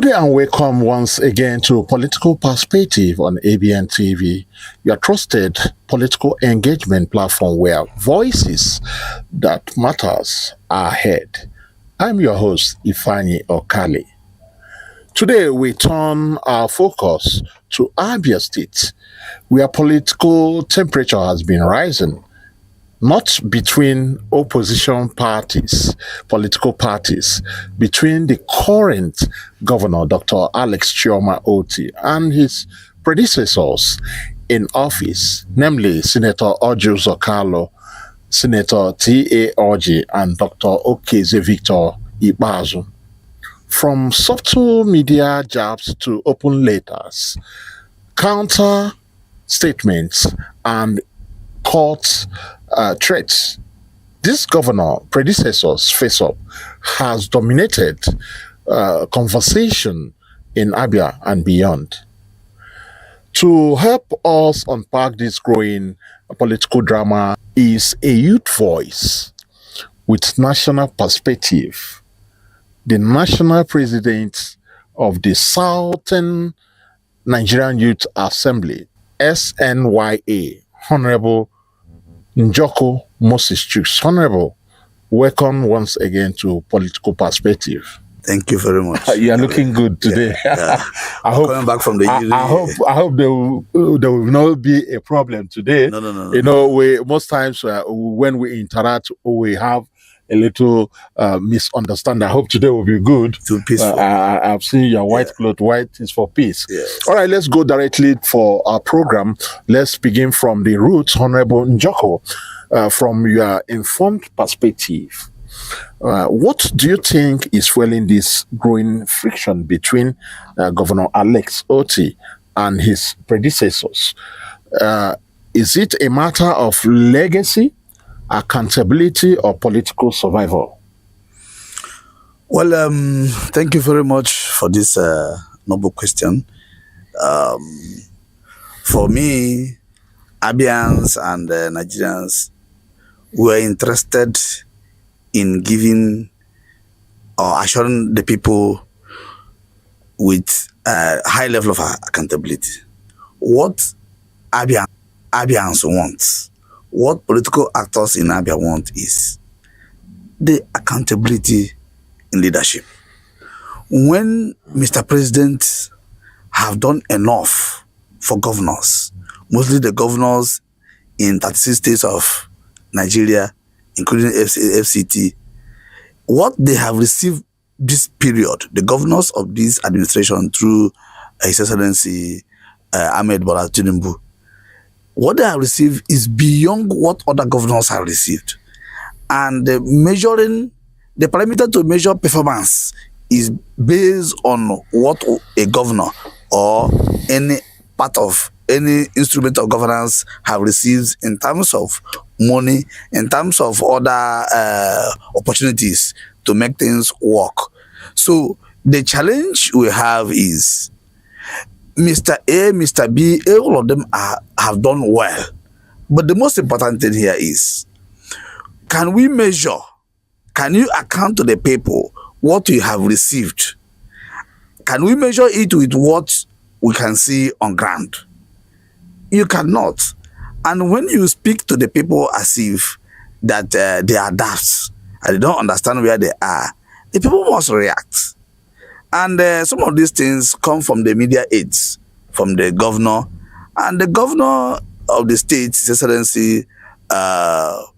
Good day and welcome once again to Political Perspective on ABN TV, your trusted political engagement platform where voices that matters are heard. I'm your host, Ifani Okali. Today we turn our focus to Abia State, where political temperature has been rising, not between opposition parties, political parties, between the current governor, Dr. Alex Chioma Oti, and his predecessors in office, namely Senator Ojo Zokalo, Senator T.A. Orji, and Dr. Okeze Victor Ibazu. From subtle media jabs to open letters, counter statements, and court threats, this governor predecessor's face-up has dominated conversation in Abia and beyond. To help us unpack this growing political drama is a youth voice with national perspective, the national president of the Southern Nigerian Youth Assembly, SNYA, Honorable Njoku Moses Chuks. Honorable, welcome once again to Political Perspective. Thank you very much. You are looking good today. Yeah. I hope coming back from the I hope there will not be a problem today. No. You know, most times when we interact, we have a little misunderstanding. I hope today will be good. Too peaceful. I've seen your white cloth. White is for peace. Yes. All right, let's go directly for our program. Let's begin from the roots, Honorable Njoku, from your informed perspective. What do you think is fueling this growing friction between Governor Alex Oti and his predecessors? Is it a matter of legacy, accountability, or political survival? Well, thank you very much for this noble question. For me, Abians and Nigerians were interested in giving or assuring the people with a high level of accountability. What Abians want, what political actors in Abia want is the accountability in leadership. When Mr. President have done enough for governors, mostly the governors in 36 states of Nigeria, including FCT, what they have received this period, the governors of this administration through His Excellency Ahmed Bola Tinubu, what they have received is beyond what other governors have received. And the parameter to measure performance is based on what a governor or any part of any instrument of governance have received in terms of money, in terms of other opportunities to make things work. So the challenge we have is Mr. A, Mr. B, all of them have done well. But the most important thing here is, can we measure, can you account to the people what you have received? Can we measure it with what we can see on ground? You cannot. And when you speak to the people as if that they are daft and they don't understand where they are, the people must react. And some of these things come from the media aids, from the governor. And the governor of the state, His Excellency Dr.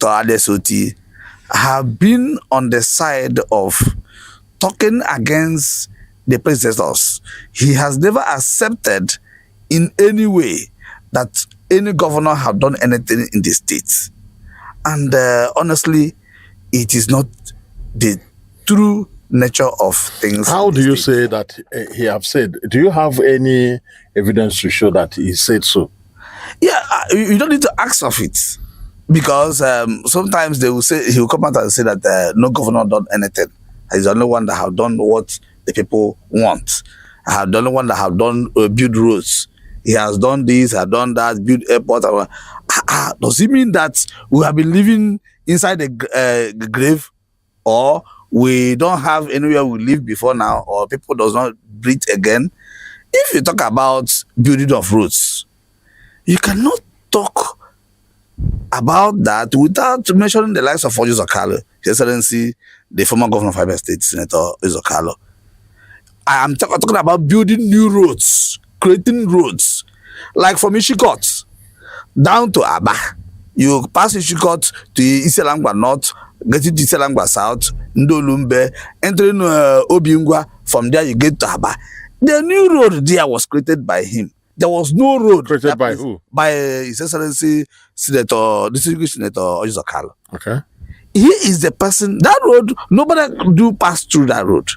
Alex Oti, have been on the side of talking against the predecessors. He has never accepted in any way that any governor have done anything in the state. And honestly, it is not the true nature of things. How do you say that he have said? Do you have any evidence to show that he said so? Yeah, you don't need to ask of it. Because sometimes they will say, he will come out and say that no governor done anything. He's the only one that have done what the people want. I have the only one that have done build roads. He has done this, has done that, build airport. Does it mean that we have been living inside the grave, or we don't have anywhere we live before now, or people does not breathe again. If you talk about building of roads, you cannot talk about that without mentioning the likes of Ojo Zokalo, His Excellency, the former governor of Abia State, Senator Zokalo. I am talking about building new roads, creating roads, like from Ishikot down to Aba. You pass Ishikot to Iselangwa North, get to Iselangwa South, Ndolumbe, entering Obiungwa. From there you get to Aba. The new road there was created by him. There was no road created by who? By His Excellency Senator, Distinguished Senator Ojo Zokalo. Okay. He is the person. That road, nobody do pass through that road.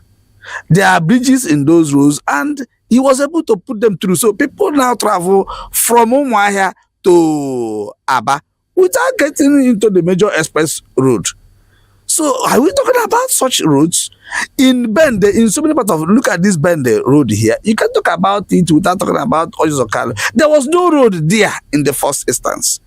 There are bridges in those roads, and he was able to put them through. So people now travel from Umuahia to Aba without getting into the major express road. So are we talking about such roads? In Bende, in so many parts of, look at this Bende road here. You can talk about it without talking about Ojo Zokalo. There was no road there in the first instance.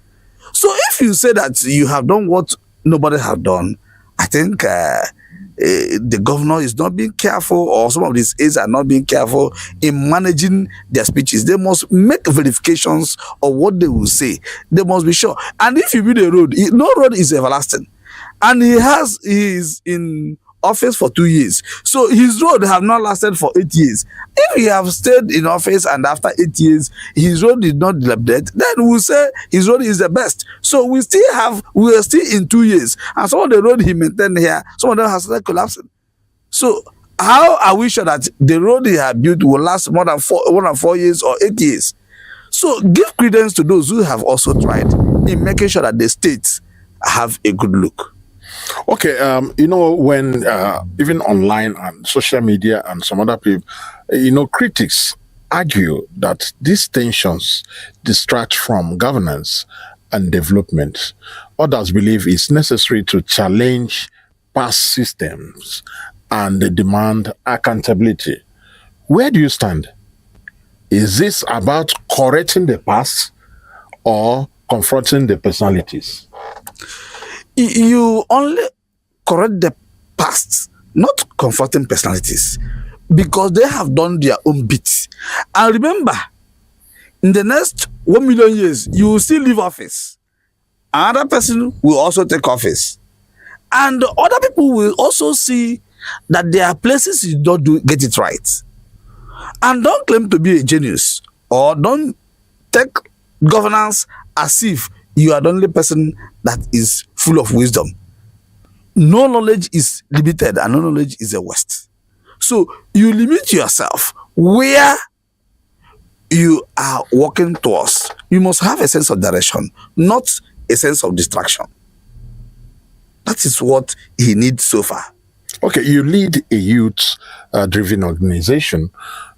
So if you say that you have done what nobody have done, I think the governor is not being careful, or some of these aides are not being careful in managing their speeches. They must make verifications of what they will say. They must be sure. And if you build a road, no road is everlasting. And he is in office for 2 years. So his road have not lasted for 8 years. If he have stayed in office and after 8 years, his road did not dilapidate, then we'll say his road is the best. So we are still in 2 years. And some of the road he maintained here, some of them has started collapsing. So how are we sure that the road he had built will last more than 4 years or 8 years? So give credence to those who have also tried in making sure that the states have a good look. Okay, when even online and social media and some other people, critics argue that these tensions distract from governance and development. Others believe it's necessary to challenge past systems and demand accountability. Where do you stand? Is this about correcting the past or confronting the personalities? You only correct the past, not confronting personalities, because they have done their own bit. And remember, in the next 1 million years, you will still leave office. Another person will also take office. And other people will also see that there are places you don't get it right. And don't claim to be a genius, or don't take governance as if you are the only person that is full of wisdom. No knowledge is limited, and no knowledge is a waste. So you limit yourself where you are walking towards. You must have a sense of direction, not a sense of distraction. That is what he needs so far. Okay, you lead a youth-driven organization.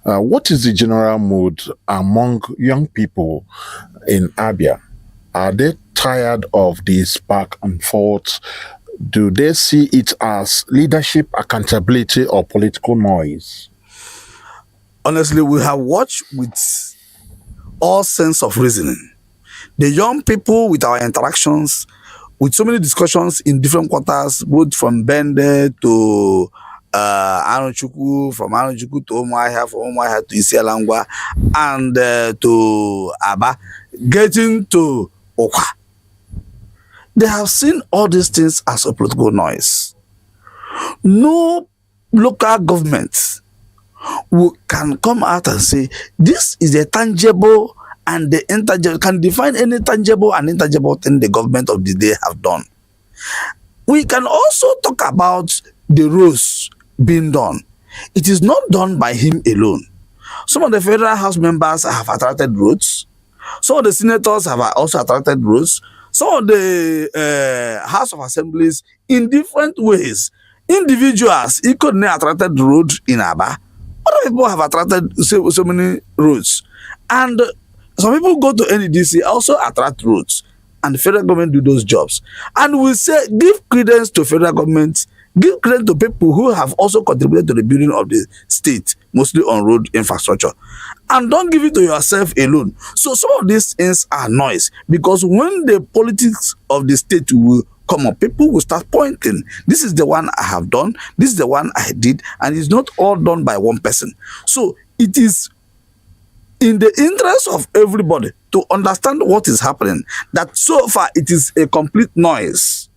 What is the general mood among young people in Abia? Are they tired of this back and forth? Do they see it as leadership, accountability, or political noise? Honestly, we have watched with all sense of reasoning. The young people, with our interactions, with so many discussions in different quarters, both from Bende to Njoku, from Njoku to Umuahia, from Umuahia to Iselangwa, and to Aba, getting to Okwa. They have seen all these things as a political noise. No local government can come out and say this is a tangible and the intangible, can define any tangible and intangible thing the government of the day have done. We can also talk about the roads being done. It is not done by him alone. Some of the federal house members have attracted roads. Some of the senators have also attracted roads. Some of the House of Assemblies in different ways. Individuals equally attracted roads in Aba. Other people have attracted so many roads. And some people go to NEDC also attract roads. And the federal government do those jobs. And we say give credence to federal government, give credit to people who have also contributed to the building of the state, mostly on road infrastructure. And don't give it to yourself alone. So some of these things are noise, because when the politics of the state will come up, people will start pointing. This is the one I have done. This is the one I did. And it's not all done by one person. So it is in the interest of everybody to understand what is happening, that so far it is a complete noise.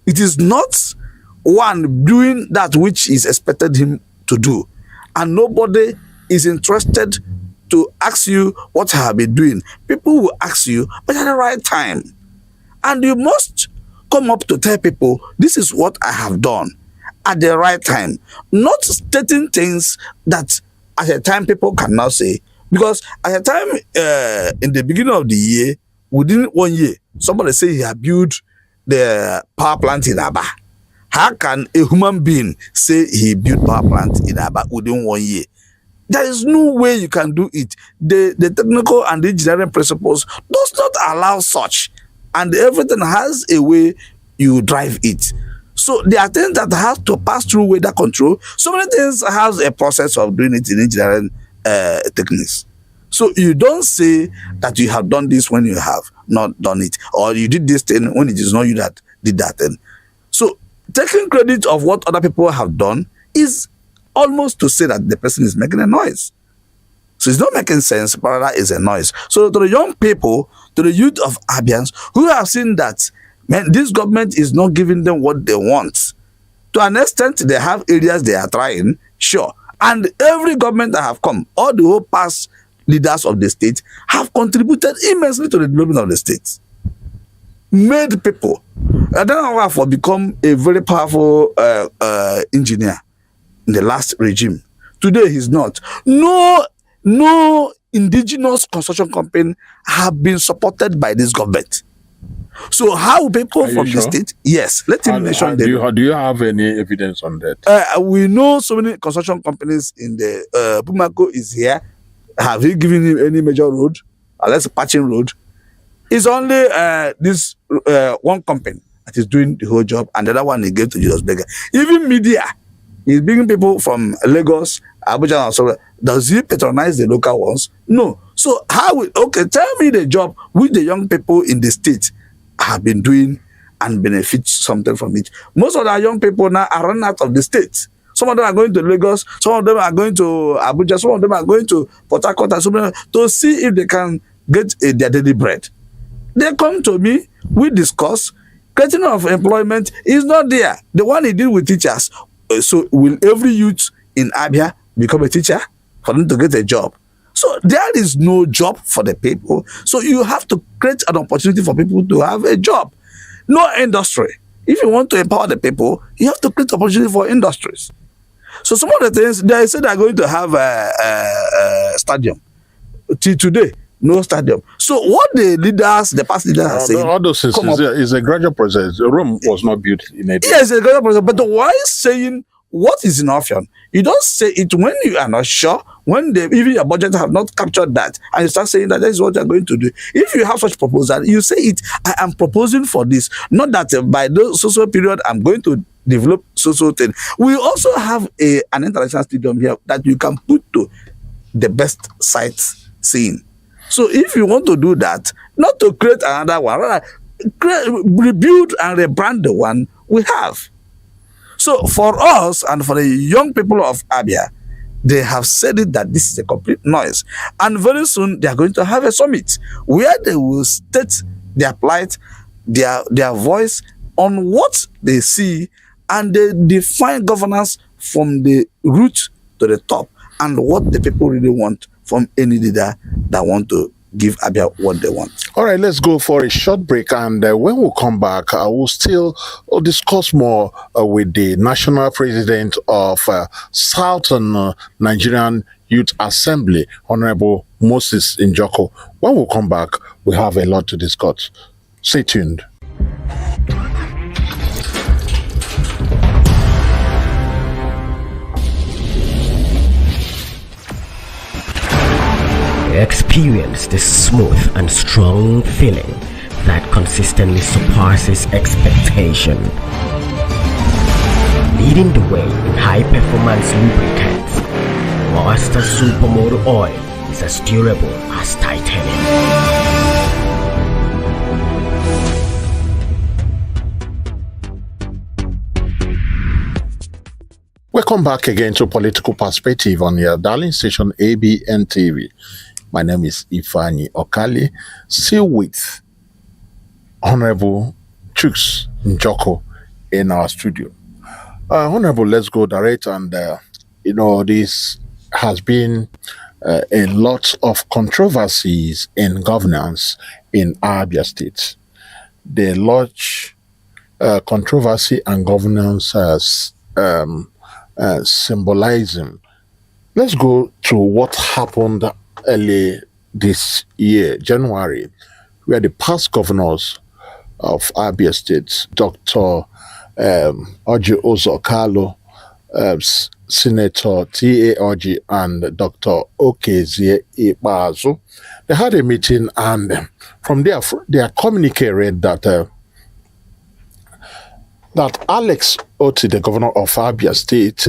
It is not one doing that which is expected him to do. And nobody is interested to ask you what I have been doing. People will ask you, but at the right time. And you must come up to tell people, this is what I have done at the right time. Not stating things that at a time people cannot say. Because at a time in the beginning of the year, within 1 year, somebody say he had built the power plant in Aba. How can a human being say he built power plant in Aba within 1 year? There is no way you can do it. The technical and the engineering principles does not allow such. And everything has a way you drive it. So there are things that have to pass through weather control. So many things have a process of doing it in engineering techniques. So you don't say that you have done this when you have not done it, or you did this thing when it is not you that did that thing. So taking credit of what other people have done is almost to say that the person is making a noise. So it's not making sense, but that is a noise. So to the young people, to the youth of Abians who have seen that, man, this government is not giving them what they want. To an extent, they have areas they are trying, sure. And every government that have come, all the whole past leaders of the state have contributed immensely to the development of the state. Made people. I don't know how become a very powerful engineer in the last regime. Today he's not. No indigenous construction company have been supported by this government. So how people from the state? Yes, let him mention them. Do you have any evidence on that? We know so many construction companies in the Bumako is here. Have he given him any major road? Unless a patching road. It's only this one company that is doing the whole job, and the other one he gave to Julius Berger. Even media is bringing people from Lagos, Abuja, and so. Does he patronize the local ones? No. So how? Okay, tell me the job which the young people in the state have been doing and benefit something from it. Most of our young people now are running out of the state. Some of them are going to Lagos, some of them are going to Abuja, some of them are going to Port Harcourt and so many to see if they can get their daily bread. They come to me, we discuss. Creating of employment is not there. The one he did with teachers. So will every youth in Abia become a teacher for them to get a job? So there is no job for the people. So you have to create an opportunity for people to have a job. No industry. If you want to empower the people, you have to create opportunity for industries. So some of the things, they say they're going to have a stadium. Till today, no stadium. So what the leaders, the past leaders are saying... All those things is a gradual process. Rome was not built in a day. Yes, it's a gradual process. But why saying what is in option? You don't say it when you are not sure, when even your budget have not captured that, and you start saying that is what you're going to do. If you have such proposal, you say it, I am proposing for this. Not that by the social period, I'm going to develop social thing. We also have an international stadium here that you can put to the best sites seeing. So if you want to do that, not to create another one, rather rebuild and rebrand the one we have. So for us and for the young people of Abia, they have said it that this is a complete noise. And very soon they are going to have a summit where they will state their plight, their voice on what they see, and they define governance from the root to the top and what the people really want from any leader that want to give Abia what they want. All right, let's go for a short break, and when we come back, we'll still discuss more with the national president of Southern Nigerian Youth Assembly, Honorable Moses Njoku. When we come back, we have a lot to discuss. Stay tuned. Experience the smooth and strong feeling that consistently surpasses expectation. Leading the way in high-performance lubricants, Master Supermoto Oil is as durable as titanium. Welcome back again to Political Perspective on your darling station ABN TV. My name is Ifani Okali, still with Honorable Chuks Njoku in our studio. Honorable, let's go direct. And, this has been a lot of controversies in governance in Abia State. The large controversy and governance as symbolism. Let's go to what happened early this year, January, where the past governors of Abia State, Dr. Oji Ozokalo, Senator T.A. Oji, and Dr. Okezie Ikpeazu, they had a meeting, and from there, their communique read that that Alex Oti, the governor of Abia State,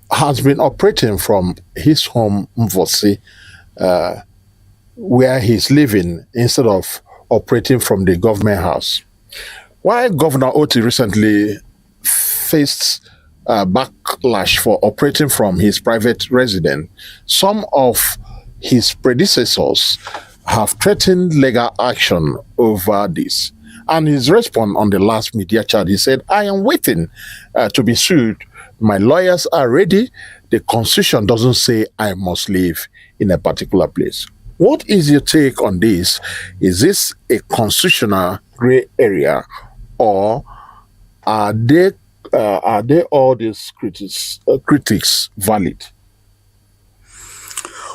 has been operating from his home, Mvosi, where he's living, instead of operating from the government house. While Governor Oti recently faced backlash for operating from his private residence, some of his predecessors have threatened legal action over this. And his response on the last media chat, he said, "I am waiting to be sued. My lawyers are ready. The Constitution doesn't say I must live in a particular place." What is your take on this? Is this a constitutional gray area, or are they all these critics valid?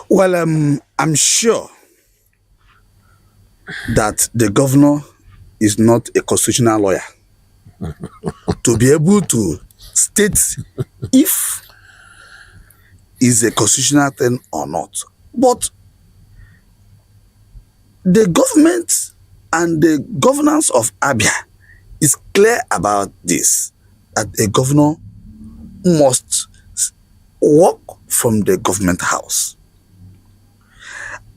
Well, I'm sure that the governor is not a constitutional lawyer to be able to state if is a constitutional thing or not. But the government and the governance of Abia is clear about this, that a governor must work from the government house.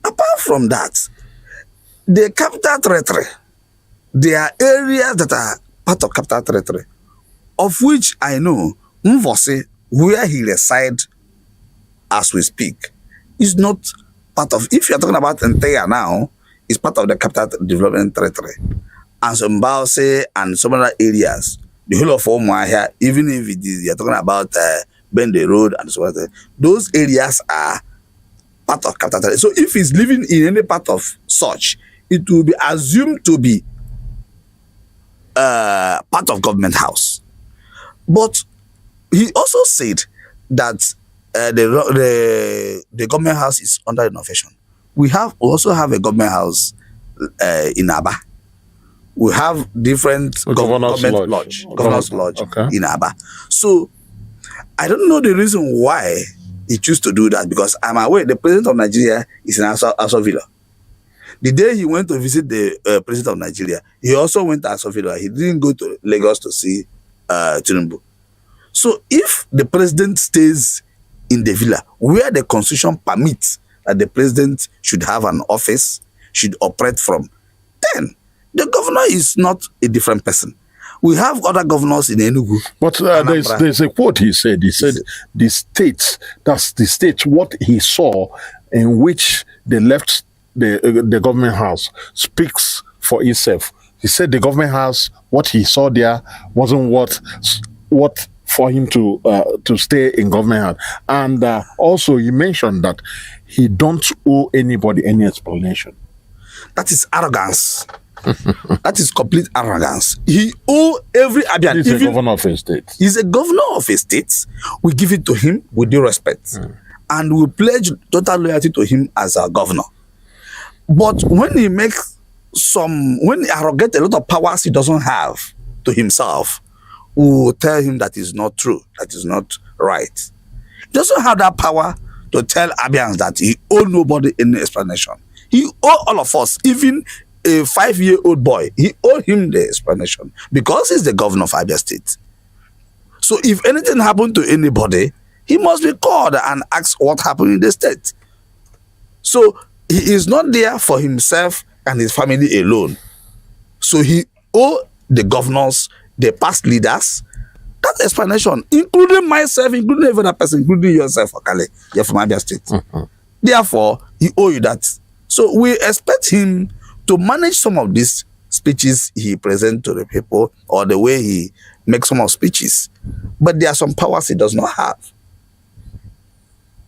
Apart from that, the capital territory, there are areas that are part of capital territory, of which I know Mvosi, where he resides as we speak, is not part of. If you're talking about Nteya now, it's part of the capital development territory. And some Mbause and some other areas, the whole of Omahia, even if it is, you're talking about Bende Road and so on, those areas are part of capital territory. So if he's living in any part of such, it will be assumed to be part of government house. But he also said that the government house is under innovation. We also have a government house in Aba. We have different government lodge okay, in Aba. So I don't know the reason why he chose to do that, because I'm aware the president of Nigeria is in Aso Villa. The day he went to visit the president of Nigeria, he also went to Aso Villa. He didn't go to Lagos to see Tinubu. So if the president stays in the villa, where the constitution permits that the president should have an office, should operate from, then the governor is not a different person. We have other governors in Enugu. But there's a quote he said. He said, the state, that's the state, what he saw in which they left the government house speaks for itself. He said the government house, what he saw there wasn't what for him to stay in government house. And also he mentioned that he don't owe anybody any explanation. That is arrogance. That is complete arrogance. He owe every Abian. He's a governor of a state. He's a governor of a state. We give it to him with due respect. And we pledge total loyalty to him as our governor. But when he makes when he arrogates a lot of powers he doesn't have to himself, we will tell him that is not true, that is not right. He doesn't have that power to tell Abians that he owes nobody any explanation. He owes all of us, even a 5-year-old boy, he owes him the explanation because he's the governor of Abia State. So if anything happened to anybody, he must be called and asked what happened in the state. So he is not there for himself and his family alone. So he owes the governors, the past leaders, That explanation, including myself, including every other person, including yourself, Okale, you're from Abia State. Therefore, he owe you that. So we expect him to manage some of these speeches he presents to the people, or the way he makes some of speeches. But there are some powers he does not have.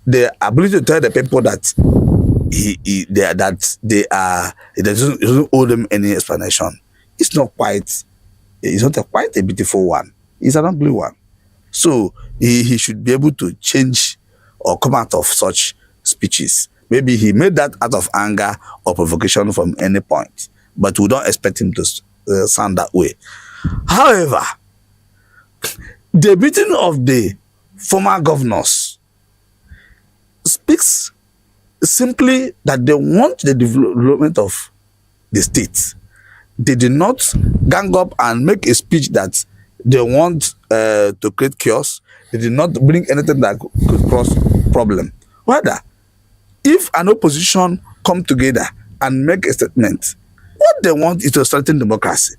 The ability to tell the people that he doesn't owe them any explanation. It's not quite a beautiful one. It's an ugly one. So he should be able to change or come out of such speeches. Maybe he made that out of anger or provocation from any point, but we don't expect him to sound that way. However, the meeting of the former governors speaks simply that they want the development of the state. They did not gang up and make a speech that they want to create chaos. They did not bring anything that could cause problem. Rather, if an opposition come together and make a statement, what they want is to strengthen democracy.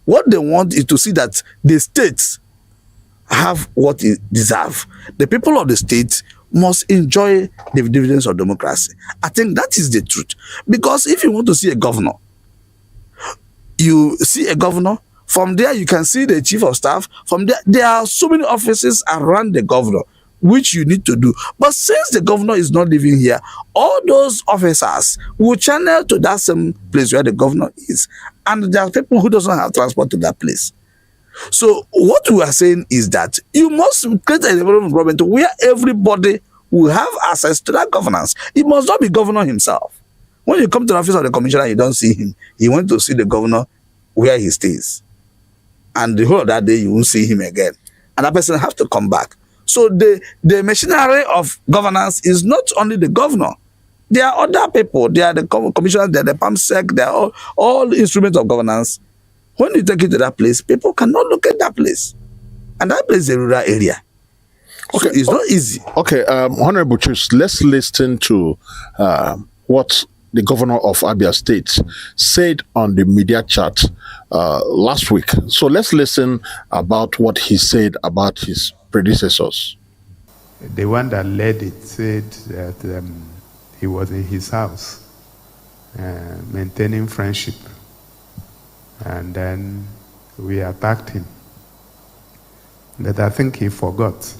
What they want is to see that the states have what it deserves. The people of the state must enjoy the dividends of democracy. I think that is the truth. Because if you want to see a governor, you see a governor, from there you can see the chief of staff, from there are so many offices around the governor, which you need to do. But since the governor is not living here, all those officers will channel to that same place where the governor is. And there are people who doesn't have transport to that place. So what we are saying is that you must create a development government where everybody will have access to that governance. It must not be governor himself. When you come to the office of the commissioner, you don't see him. You want to see the governor where he stays. And the whole of that day, you won't see him again. And that person has to come back. So the machinery of governance is not only the governor. There are other people. There are the commissioners, there are the PAMSEC, there are all instruments of governance. When you take it to that place, people cannot look at that place. And that place is a rural area. Okay, so it's not easy. Okay, Honorable Chuks, let's listen to what the governor of Abia State said on the media chat last week. So let's listen about what he said about his predecessors. The one that led it said that he was in his house maintaining friendship, and then we attacked him. But I think he forgot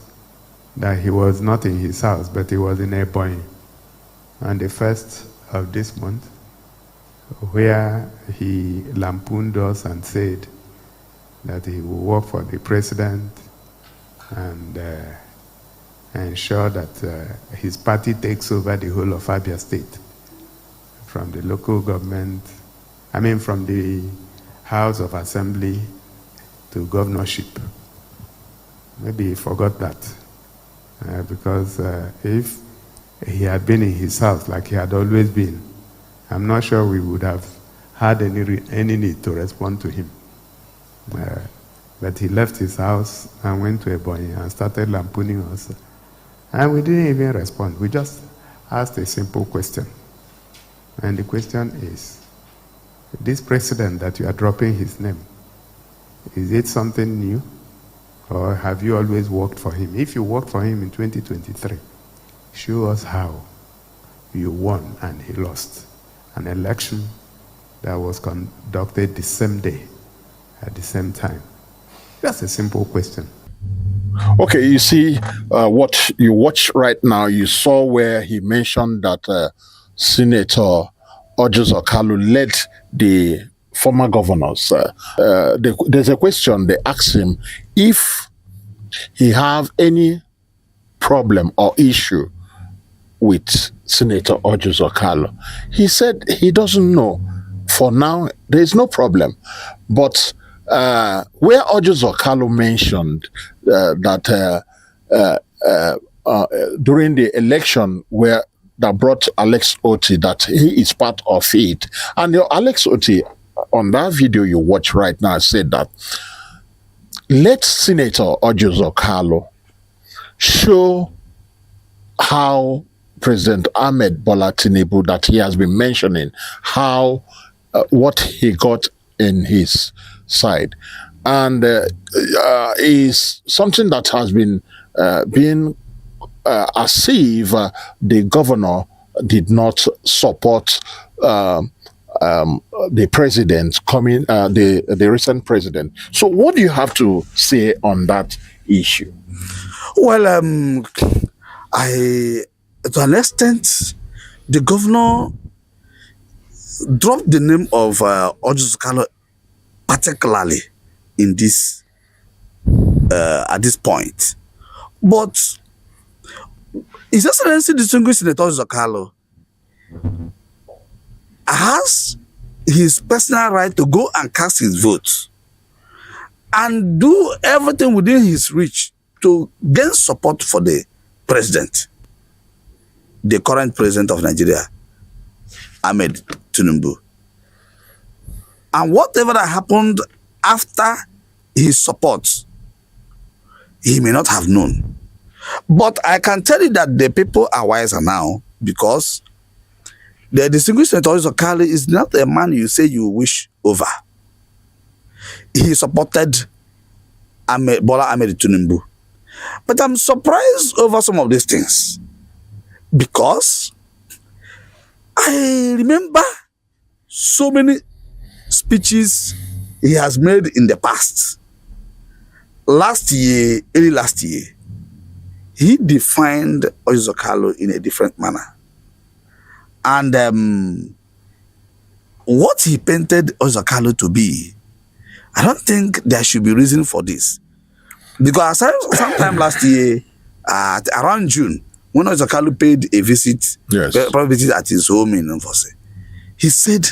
that he was not in his house, but he was in Ebonyi on the 1st of this month, where he lampooned us and said that he will work for the president and ensure that his party takes over the whole of Abia State, from the local government, from the House of Assembly to governorship. Maybe he forgot that, because if he had been in his house like he had always been, I'm not sure we would have had any need to respond to him. But he left his house and went to Ebonyi and started lampooning us. And we didn't even respond. We just asked a simple question. And the question is, this president that you are dropping his name, is it something new? Or have you always worked for him? If you worked for him in 2023, show us how you won and he lost an election that was conducted the same day, at the same time. That's a simple question. Okay, you see what you watch right now, you saw where he mentioned that Senator Orji Okalu led the former governors. There's a question, they asked him if he have any problem or issue with Senator Orji Okalu. He said he doesn't know. For now, there is no problem. But where Orji Okalu mentioned that during the election that brought Alex Otti, that he is part of it. And Alex Otti, on that video you watch right now, said that let Senator Orji Okalu show how President Ahmed Bola Tinubu, that he has been mentioning, how what he got in his side. and is something that has been being as if the governor did not support the president coming, the recent president. So, what do you have to say on that issue? Well, I, to an extent, the governor dropped the name of Ojusokalo particularly in this at this point, but His Excellency Distinguished Senator Ojusokalo has his personal right to go and cast his vote and do everything within his reach to gain support for the president, the current president of Nigeria, Ahmed Tinubu. And whatever that happened after his support, he may not have known. But I can tell you that the people are wiser now, because the distinguished Senator Ojusokalo is not a man you say you wish over. He supported Bola Ahmed Tinubu. But I'm surprised over some of these things, because I remember so many speeches he has made in the past. Early last year, he defined Ojusokalo in a different manner. And what he painted Ojusokalo to be, I don't think there should be reason for this. Because sometime last year, around June, when Ojusokalo paid a visit, private visit at his home in Mfose, he said,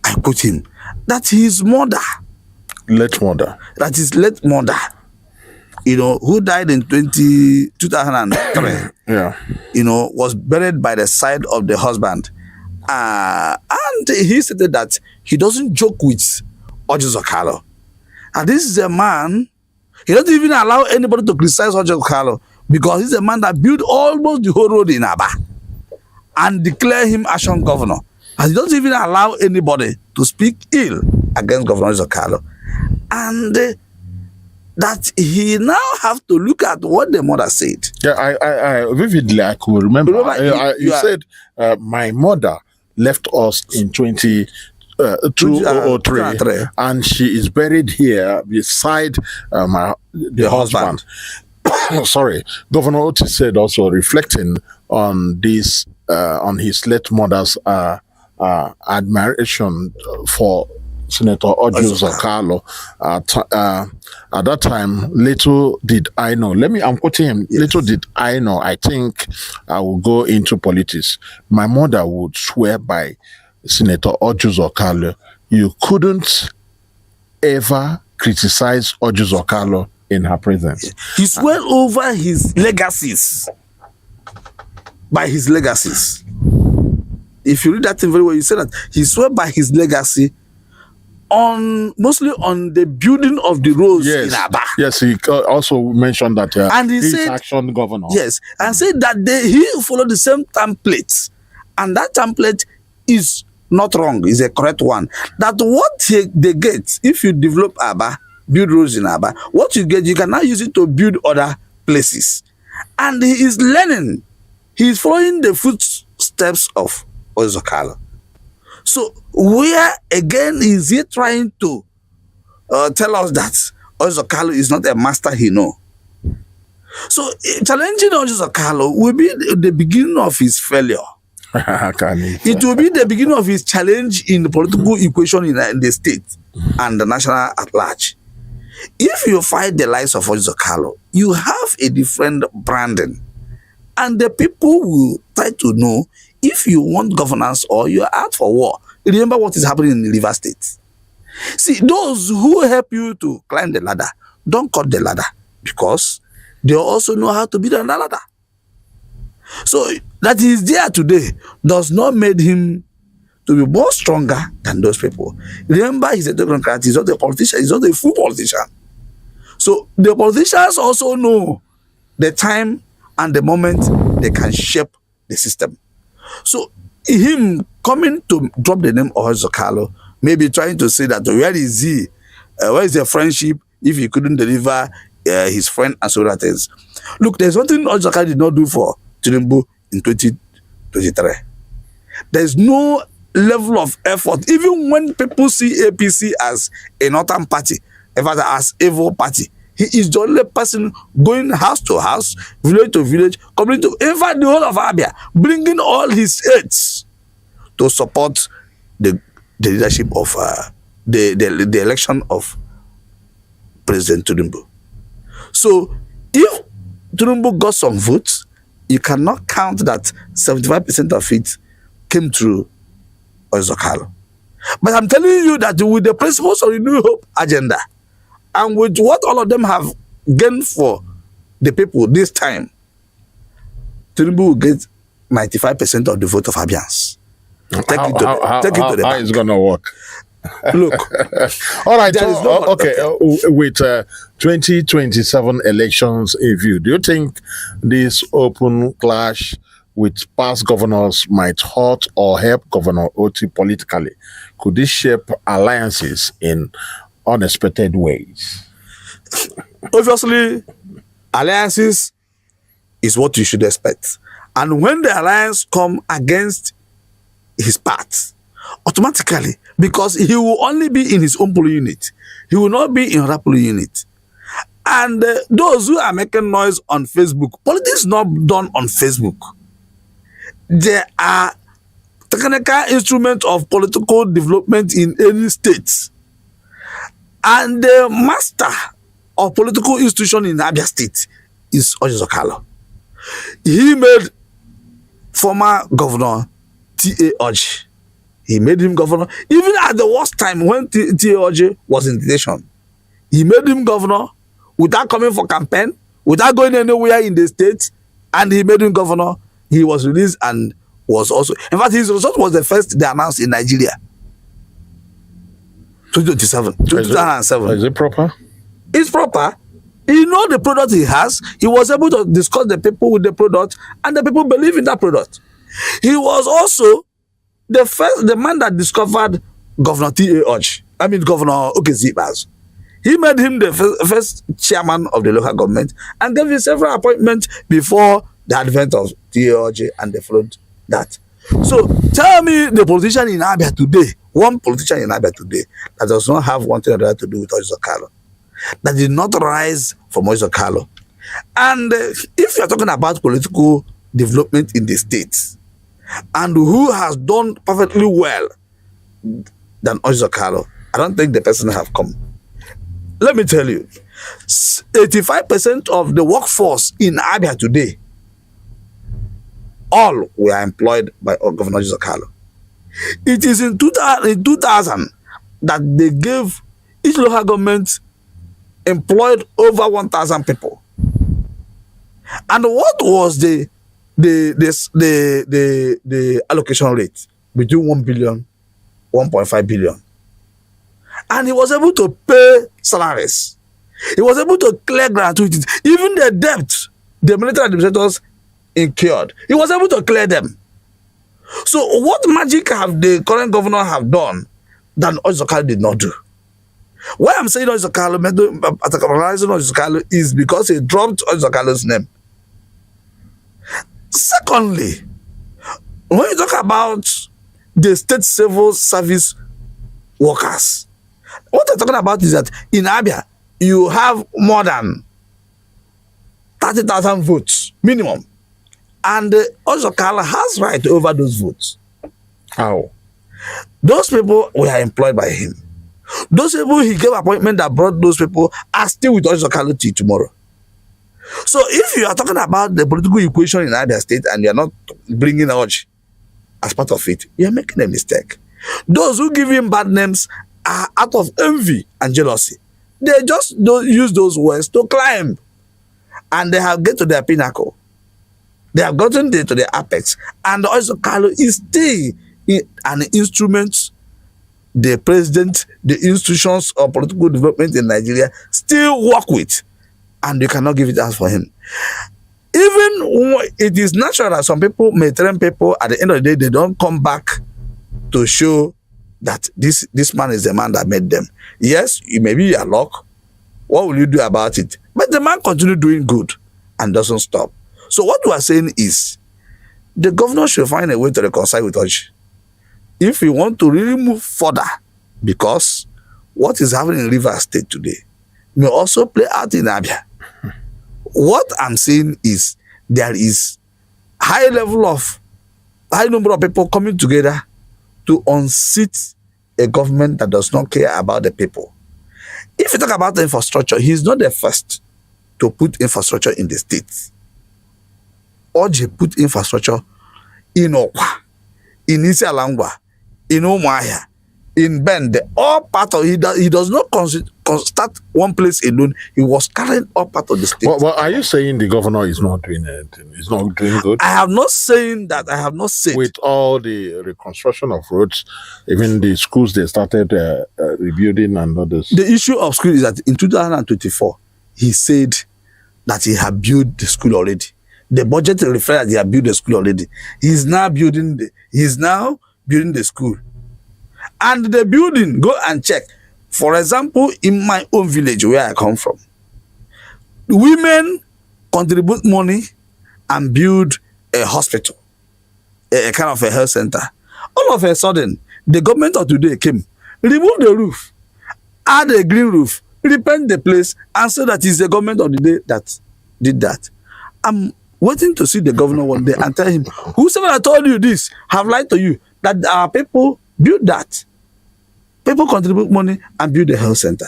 I quote him, that his mother, that his late mother, who died in 2003, was buried by the side of the husband. And he said that he doesn't joke with Ojusokalo. And this is a man, he doesn't even allow anybody to criticize Ojusokalo, because he's a man that built almost the whole road in Aba and declare him Ashon governor. And he doesn't even allow anybody to speak ill against Governor Ojusokalo. And that he now have to look at what the mother said. Yeah, I vividly I could remember. You said my mother left us in 2003, and she is buried here beside the husband. Sorry, Governor Otis said, also reflecting on this, on his late mother's admiration for Senator Ojusokalo. At that time, little did I know. I'm quoting him. Yes. Little did I know. I think I will go into politics. My mother would swear by Senator Ojusokalo. You couldn't ever criticize Ojusokalo in her presence. He swore over his legacies. By his legacies. If you read that thing very well, you say that he swore by his legacy mostly on the building of the roads in Aba. Yes, he also mentioned that and he he's said, action governor. Yes, and said that he followed the same template, and that template is not wrong, is a correct one. That what they get, if you develop Aba, build roads in Aba, what you get, you can now use it to build other places. And he is learning, he is following the footsteps of Ojusokalo. So where again is he trying to tell us that Ojusokalo is not a master he know? So challenging Ojusokalo will be the beginning of his failure. It will be the beginning of his challenge in the political equation in the state and the national at large. If you fight the likes of Ojusokalo, you have a different branding. And the people will try to know if you want governance or you're out for war. Remember what is happening in River State. See, those who help you to climb the ladder, don't cut the ladder, because they also know how to build on the ladder. So that he is there today does not make him to be more stronger than those people. Remember, he's a Democrat, he's not a politician, he's not a full politician. So the politicians also know the time and the moment they can shape the system. So him coming to drop the name of Ojusokalo, maybe trying to say that where is he Where is the friendship if he couldn't deliver his friend and so other things? Look, there's one thing Ojaka did not do for Tinubu in 2023. There's no level of effort, even when people see APC as a northern party, in fact, as evil party. He is the only person going house to house, village to village, community to, in fact, the whole of Abia, bringing all his aides to support the leadership of the election of President Tinubu. So, if Tinubu got some votes, you cannot count that 75% of it came through Ozokalo. But I'm telling you that with the principles of the New Hope agenda, and with what all of them have gained for the people this time, Tinubu will get 95% of the vote of Abians. Take it to the how bank. is going to work? Look. All right. There is no With 2027 elections in view, do you think this open clash with past governors might hurt or help Governor Oti politically? Could this shape alliances in unexpected ways? Obviously, alliances is what you should expect. And when the alliance come against his path, automatically, because he will only be in his own polling unit, he will not be in other polling unit. And those who are making noise on Facebook, politics is not done on Facebook. There are technical instruments of political development in any state. And the master of political institution in Abia State is Ozokalo. He made former governor T.A. Oji. He made him governor. Even at the worst time when T.A. Oji was in detention, he made him governor without coming for campaign, without going anywhere in the state, and he made him governor. He was released and was also, in fact, his result was the first they announced in Nigeria. 2007. Is it proper? It's proper. He know the product he has. He was able to discuss the people with the product, and the people believe in that product. He was also the man that discovered Governor T.A. Oji. I mean, Governor Okezibas. He made him the first chairman of the local government and gave him several appointments before the advent of T.A. Oji, and they followed that. So tell me the politician in Abia today, one politician in Abia today that does not have one thing or the other to do with Ozokalo, that did not rise from Ozokalo. And if you're talking about political development in the states, and who has done perfectly well than Ozokalo, I don't think the person have come. Let me tell you, 85% of the workforce in Abia today, all were employed by Governor Ozokalo. It is in 2000 that they gave each local government employed over 1,000 people. And what was the allocation rate? Between 1 billion, 1.5 billion. And he was able to pay salaries. He was able to clear gratuities. Even the debt the military administrators incurred, he was able to clear them. So what magic have the current governor have done that Ozokalo did not do? Why I'm saying Ozokalo is because he dropped Ozokalo's name. Secondly, when you talk about the state civil service workers, what I'm talking about is that in Abia, you have more than 30,000 votes minimum. And Ozokalo has right over those votes. How? Those people were employed by him. Those people he gave appointment that brought those people are still with Ozokalo till tomorrow. So if you are talking about the political equation in Abia State and you are not bringing Oji as part of it, you are making a mistake. Those who give him bad names are out of envy and jealousy. They just don't use those words to climb. And they have get to their pinnacle. They have gotten to the apex. And Ozokalo is still an instrument the president, the institutions of political development in Nigeria still work with. And you cannot give it out for him. Even it is natural that some people may train people, at the end of the day, they don't come back to show that this man is the man that made them. Yes, you maybe you are luck. What will you do about it? But the man continue doing good and doesn't stop. So what we are saying is, the governor should find a way to reconcile with us. If we want to really move further, because what is happening in Rivers State today may also play out in Abia. What I'm saying is, there is high number of people coming together to unseat a government that does not care about the people. If you talk about the infrastructure, he's not the first to put infrastructure in the state. Oji put infrastructure in Okwa, in Isialangwa, in Umuahia, in Bende, all part of he does not start one place alone. He was carrying all part of the state. Well, are you saying the governor is not doing anything? He's not doing good? I have not saying that. I have not said. With all the reconstruction of roads, even the schools they started rebuilding and others. The issue of school is that in 2024, he said that he had built the school already. The budget reflects that he had built the school already. He's now building the school. And the building, go and check. For example, in my own village where I come from, women contribute money and build a hospital, a kind of a health center. All of a sudden, the government of today came, remove the roof, add a green roof, repaint the place, and say that it's the government of the day that did that. I'm waiting to see the governor one day and tell him, whosoever that told you this have lied to you, that our people build that. People contribute money and build a health center.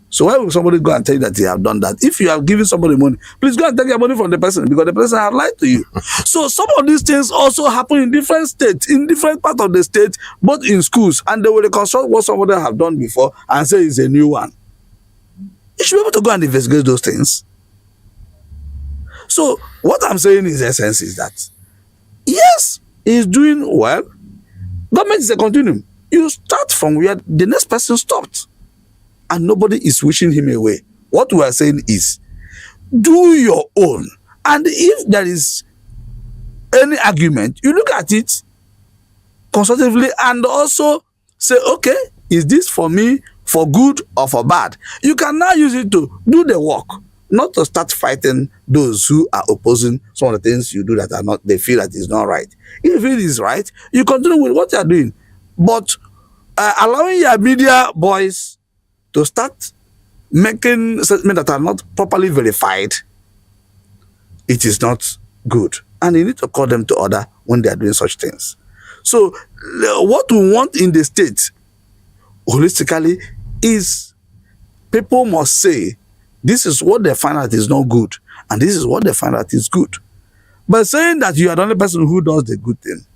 So why will somebody go and tell you that they have done that? If you have given somebody money, please go and take your money from the person, because the person has lied to you. So some of these things also happen in different states, in different parts of the state, both in schools, and they will reconstruct what somebody have done before and say it's a new one. You should be able to go and investigate those things. So what I'm saying in essence is that, yes, he's doing well. Government is a continuum. You start from where the next person stopped, and nobody is wishing him away. What we are saying is, do your own. And if there is any argument, you look at it constructively and also say, okay, is this for me for good or for bad? You can now use it to do the work, not to start fighting those who are opposing some of the things you do that are not, they feel that is not right. If it is right, you continue with what you are doing. But allowing your media boys to start making statements that are not properly verified, it is not good. And you need to call them to order when they are doing such things. So what we want in the state, holistically, is people must say, this is what they find out is not good, and this is what they find out is good. But saying that you are the only person who does the good thing,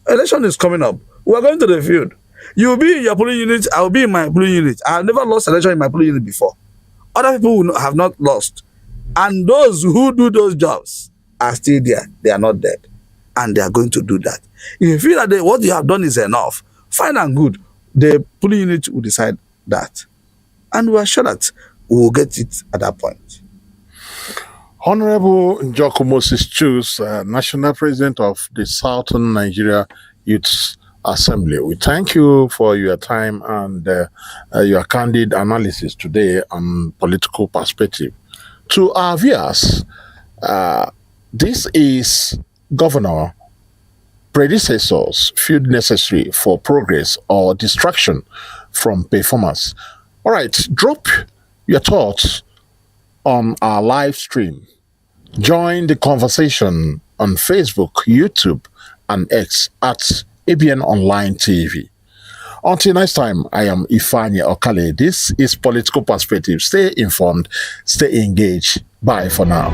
election is coming up. We are going to the field. You will be in your polling unit. I will be in my polling unit. I have never lost election in my polling unit before. Other people have not lost. And those who do those jobs are still there. They are not dead. And they are going to do that. If you feel that what you have done is enough, fine and good. The polling unit will decide that. And we are sure that we will get it at that point. Honorable Njoku Chuks, National President of the Southern Nigeria Youth Assembly, we thank you for your time and your candid analysis today on political perspective. To our viewers, this is Governor predecessors feel necessary for progress or distraction from performance. All right, drop your thoughts on our live stream. Join the conversation on Facebook, YouTube, and X at ABN Online TV. Until next time, I am Ifeanyi Okale. This is Political Perspective. Stay informed, stay engaged. Bye for now.